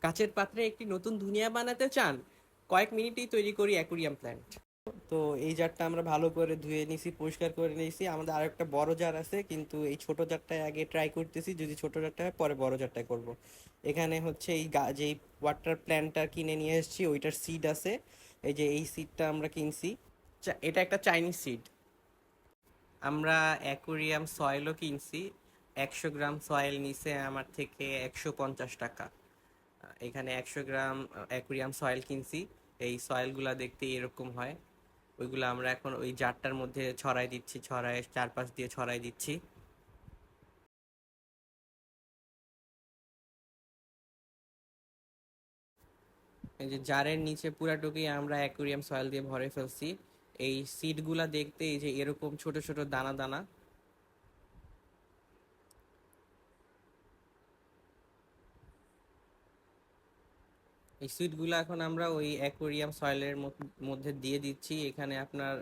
কাচের পাত্রে একটি নতুন দুনিয়া বানাতে চান? কয়েক মিনিটেই তৈরি করি অ্যাকুরিয়াম প্ল্যান্ট। তো এই জারটা আমরা ভালো করে ধুয়ে নিছি, পরিষ্কার করে নিয়েছি। আমাদের আরো একটা বড় জার আছে, কিন্তু এই ছোট জারটায় আগে ট্রাই করতেছি, যদি ছোট জারটা হয় পরে বড় জারটায় করব। এখানে হচ্ছে যেই ওয়াটার প্ল্যান্টটা কিনে নিয়ে এসেছি ওইটার সিড আছে। এই যে এই সিডটা আমরা কিনছি, এটা একটা চাইনিজ সিড। আমরা অ্যাকুরিয়াম সয়েলও কিনছি। 100 গ্রাম সয়েল নিছে আমার থেকে 150 টাকা। এখানে 100 গ্রাম অ্যাকুরিয়াম সয়েল কিনছি। এই সয়েলগুলা দেখতে এরকম হয়। ওইগুলো আমরা এখন ওই জারটার মধ্যে ছড়াই দিচ্ছি, ছড়ায় চারপাশ দিয়ে ছড়াই দিচ্ছি। এই যে জারের নিচে পুরাটুকুই আমরা অ্যাকুরিয়াম সয়েল দিয়ে ভরে ফেলছি। এই সিডগুলা দেখতে এই যে এরকম ছোট ছোট দানা দানা। এই সিডগুলো এখন আমরা ওই অ্যাকোরিয়াম সয়েলের মধ্যে দিয়ে দিচ্ছি। এখানে আপনার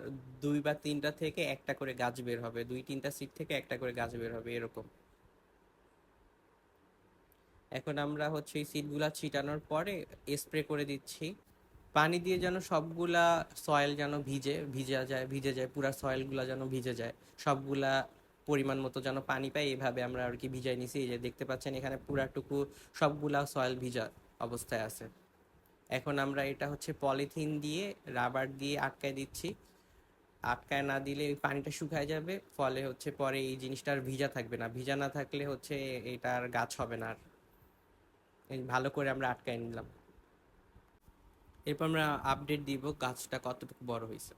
দুই বা তিনটা থেকে একটা করে গাছ বের হবে, দুই তিনটা সিড থেকে একটা করে গাছ বের হবে এরকম। এখন আমরা হচ্ছে এই সিডগুলা ছিটানোর পরে স্প্রে করে দিচ্ছি পানি দিয়ে, যেন সবগুলা সয়েল যেন ভিজে যায়, পুরা সয়েলগুলা যেন ভিজে যায়। সবগুলা পরিমাণ মতো যেন পানি পাই, এভাবে আমরা আর কি ভিজাই নিছি। এই যে দেখতে পাচ্ছেন এখানে পুরাটুকু সবগুলা সয়েল ভিজা অবস্থায় আছে। এখন আমরা এটা হচ্ছে পলিথিন দিয়ে, রাবার দিয়ে আটকায় দিচ্ছি। আটকায় না দিলে ওই পানিটা শুকায় যাবে, ফলে হচ্ছে পরে এই জিনিসটা আর ভিজা থাকবে না। ভিজা না থাকলে হচ্ছে এটার গাছ হবে না আর। এই ভালো করে আমরা আটকায় নিলাম। এরপর আমরা আপডেট দিব গাছটা কতটুকু বড় হয়েছে।